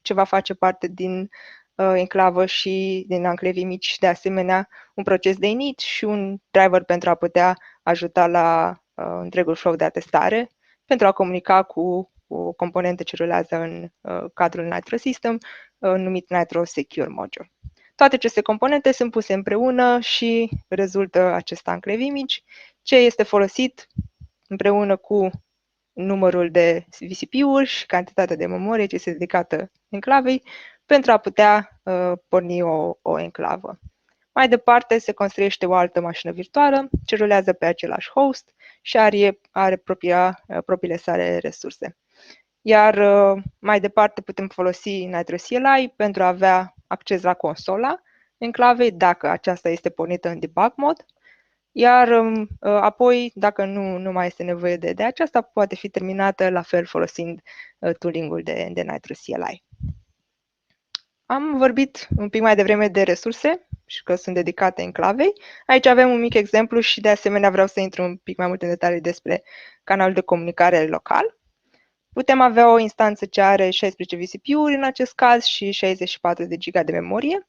ce va face parte din enclavă și din enclave mici și de asemenea un proces de init și un driver pentru a putea ajuta la întregul flow de atestare, pentru a comunica cu o componentă ce rulează în cadrul Nitro System, numit Nitro Secure Module. Toate aceste componente sunt puse împreună și rezultă acest enclave image, ce este folosit împreună cu numărul de VCP-uri și cantitatea de memorie ce este dedicată enclavei pentru a putea porni o enclavă. Mai departe se construiește o altă mașină virtuală ce rulează pe același host și are propriile sale resurse. Iar mai departe putem folosi Nitro CLI pentru a avea acces la consola enclavei dacă aceasta este pornită în debug mode. Iar apoi, dacă nu mai este nevoie de aceasta, poate fi terminată la fel folosind tooling-ul de Nitro CLI. Am vorbit un pic mai devreme de resurse și că sunt dedicate enclavei. Aici avem un mic exemplu și de asemenea vreau să intru un pic mai mult în detalii despre canalul de comunicare local. Putem avea o instanță ce are 16 VCP-uri în acest caz și 64 de GB de memorie.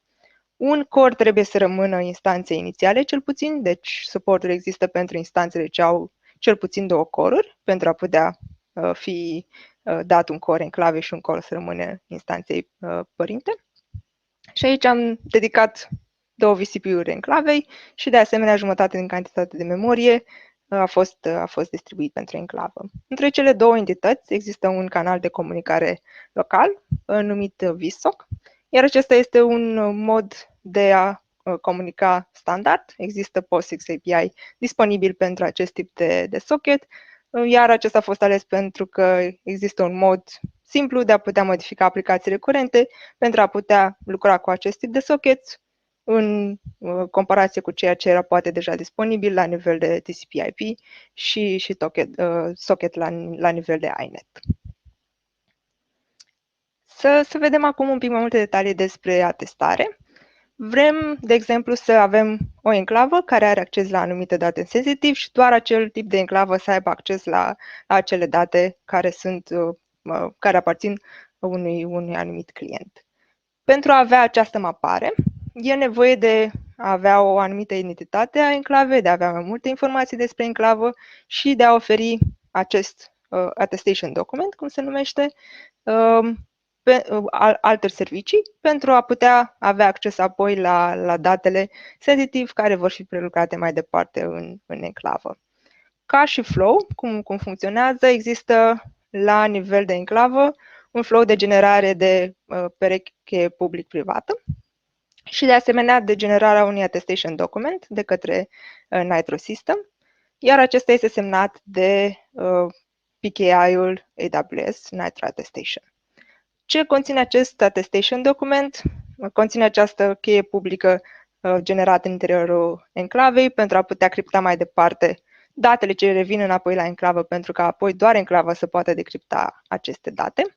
Un core trebuie să rămână instanțe inițiale cel puțin, deci suportul există pentru instanțele ce au cel puțin 2 core-uri pentru a putea fi dat un core enclave și un core să rămână instanței părinte. Și aici am dedicat 2 VCP-uri enclavei și de asemenea jumătate din cantitate de memorie a fost distribuit pentru enclavă. Între cele două entități există un canal de comunicare local numit VSOC, iar acesta este un mod de a comunica standard. Există POSIX API disponibil pentru acest tip de socket, iar acesta a fost ales pentru că există un mod simplu de a putea modifica aplicațiile curente pentru a putea lucra cu acest tip de sockets în comparație cu ceea ce era poate deja disponibil la nivel de TCP/IP și socket la nivel de INET. Să vedem acum un pic mai multe detalii despre atestare. Vrem, de exemplu, să avem o enclavă care are acces la anumite date sensitive și doar acel tip de enclavă să aibă acces la acele date care aparțin unui anumit client. Pentru a avea această mapare, e nevoie de a avea o anumită identitate a enclavei, de a avea mai multe informații despre enclavă și de a oferi acest attestation document, cum se numește, altor servicii pentru a putea avea acces apoi la datele sensitive care vor fi prelucrate mai departe în enclavă. Ca și flow, cum funcționează, există la nivel de enclavă un flow de generare de pereche public-privată și de asemenea de generarea unui attestation document de către Nitro System, iar acesta este semnat de PKI-ul AWS Nitro Attestation. Ce conține acest attestation document? Conține această cheie publică generată în interiorul enclavei pentru a putea cripta mai departe datele ce revin înapoi la enclavă pentru ca apoi doar enclava să poată decripta aceste date.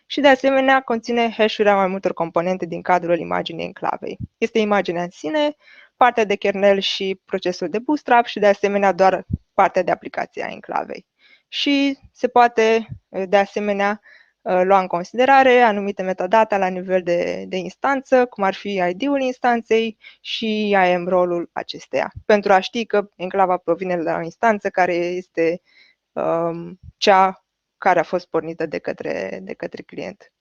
Și de asemenea conține hash-urile mai multor componente din cadrul imaginii enclavei. Este imaginea în sine, partea de kernel și procesul de bootstrap și de asemenea doar partea de aplicație a enclavei. Și se poate de asemenea lua în considerare anumite metadata la nivel de instanță, cum ar fi ID-ul instanței și IAM role-ul acesteia, pentru a ști că enclava provine de la o instanță care este cea care a fost pornită de către client.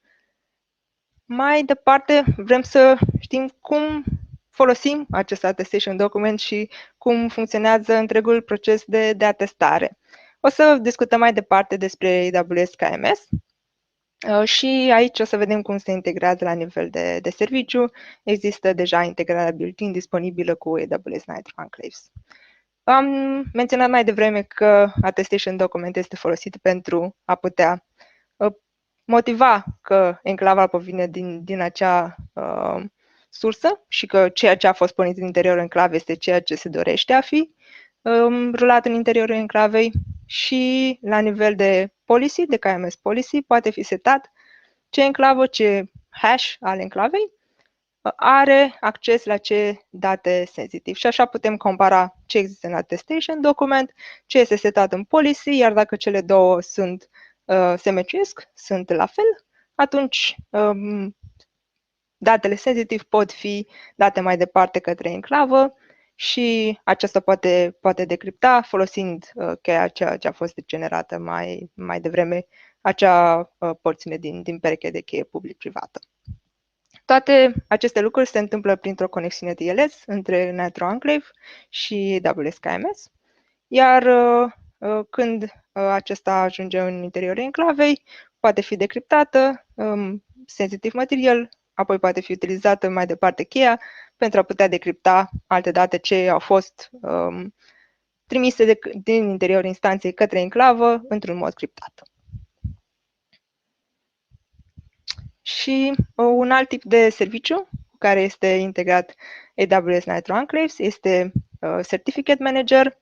Mai departe, vrem să știm cum folosim acest attestation document și cum funcționează întregul proces de atestare. O să discutăm mai departe despre AWS KMS și aici o să vedem cum se integrează la nivel de serviciu. Există deja integrarea built-in disponibilă cu AWS Nitro Enclaves. Am menționat mai devreme că attestation document este folosit pentru a putea motiva că enclava provine din acea sursă și că ceea ce a fost pornit în interiorul enclavei este ceea ce se dorește a fi rulat în interiorul enclavei și la nivel de policy, de KMS policy, poate fi setat ce enclavă, ce hash al enclavei are acces la ce date sensitive. Și așa putem compara ce există în attestation document, ce este setat în policy, iar dacă cele două se meciuiesc, sunt la fel, atunci datele sensitive pot fi date mai departe către enclavă și aceasta poate decripta folosind cheia ce a fost generată mai devreme, acea porțiune din pereche de cheie public-privată. Toate aceste lucruri se întâmplă printr-o conexiune TLS între Nitro Enclave și AWS KMS, iar când acesta ajunge în interiorul enclavei, poate fi decriptată, sensitive material, apoi poate fi utilizată mai departe cheia pentru a putea decripta alte date ce au fost trimise din interiorul instanței către enclavă într-un mod criptat. Și un alt tip de serviciu cu care este integrat AWS Nitro Enclaves este Certificate Manager.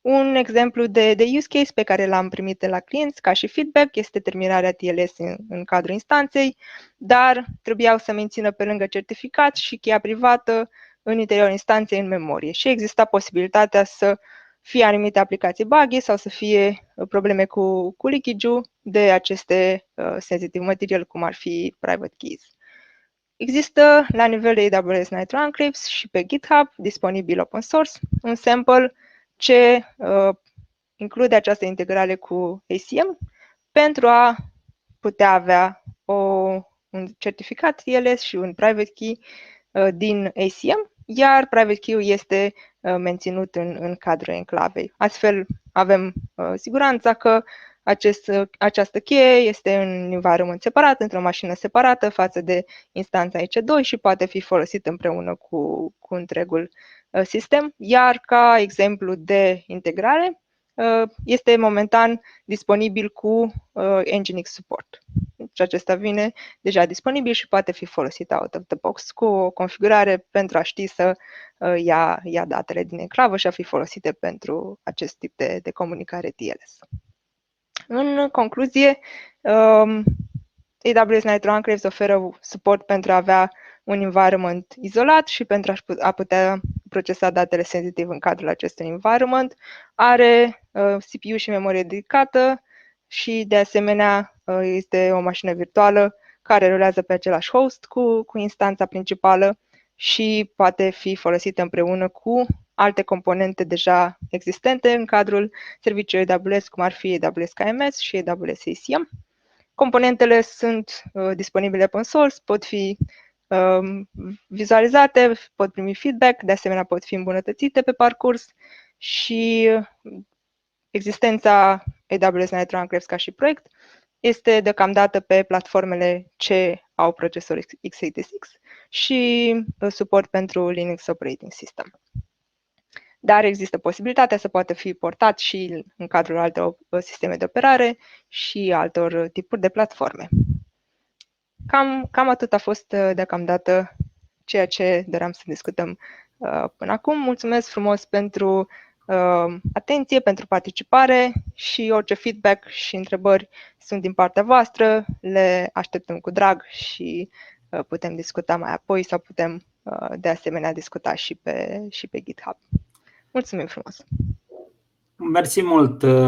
Un exemplu de use case pe care l-am primit de la clienți ca și feedback este terminarea TLS în cadrul instanței, dar trebuiau să mențină pe lângă certificat și cheia privată în interiorul instanței în memorie și exista posibilitatea să fie anumite aplicații buggy sau să fie probleme cu leakage-ul de aceste sensitive material, cum ar fi private keys. Există la nivel de AWS Nitro Enclaves și pe GitHub, disponibil open source, un sample ce include această integrare cu ACM pentru a putea avea un certificat TLS și un private key din ACM, iar private key-ul este menținut în cadrul enclavei. Astfel avem siguranța că această cheie este în environment separat, într-o mașină separată față de instanța EC2 și poate fi folosită împreună cu întregul sistem, iar ca exemplu de integrare este momentan disponibil cu Nginx Support. Deci acesta vine deja disponibil și poate fi folosit out of the box cu o configurare pentru a ști să ia datele din enclavă și a fi folosite pentru acest tip de comunicare TLS. În concluzie, AWS Nitro Enclaves oferă suport pentru a avea un environment izolat și pentru a putea procesa datele sensitive în cadrul acestui environment. Are CPU și memorie dedicată și, de asemenea, este o mașină virtuală care rulează pe același host cu instanța principală și poate fi folosită împreună cu alte componente deja existente în cadrul serviciului AWS, cum ar fi AWS KMS și AWS ACM. Componentele sunt disponibile open source, pot fi vizualizate, pot primi feedback, de asemenea pot fi îmbunătățite pe parcurs și existența AWS Nitro Enclaves ca și proiect este deocamdată pe platformele ce au procesor x86 și suport pentru Linux Operating System. Dar există posibilitatea să poată fi portat și în cadrul altor sisteme de operare și altor tipuri de platforme. Cam atât a fost deocamdată ceea ce doream să discutăm până acum. Mulțumesc frumos pentru atenție, pentru participare și orice feedback și întrebări sunt din partea voastră, le așteptăm cu drag și putem discuta mai apoi sau putem de asemenea discuta și pe GitHub. Mulțumim frumos!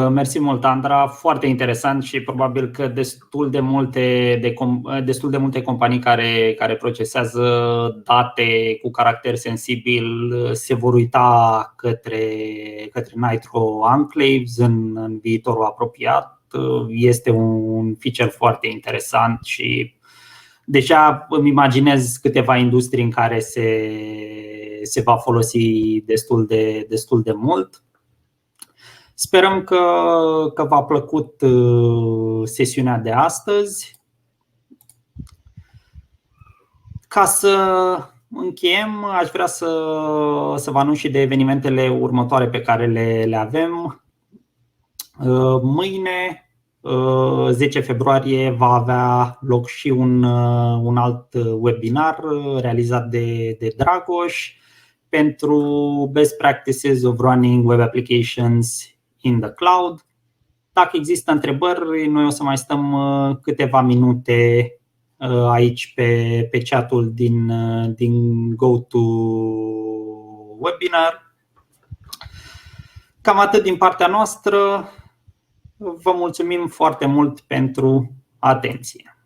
Mersi mult, Andra. Foarte interesant și probabil că destul de multe companii care procesează date cu caracter sensibil se vor uita către Nitro Enclaves în viitorul apropiat. Este un feature foarte interesant și deja îmi imaginez câteva industrii în care se va folosi destul de mult. Sperăm că v-a plăcut sesiunea de astăzi. Ca să încheiem, aș vrea să vă anunț și de evenimentele următoare pe care le avem. Mâine, 10 februarie, va avea loc și un alt webinar realizat de Dragoș pentru Best Practices of Running Web Applications in the Cloud. Dacă există întrebări, noi o să mai stăm câteva minute aici pe chat-ul din GoToWebinar. Cam atât din partea noastră. Vă mulțumim foarte mult pentru atenție.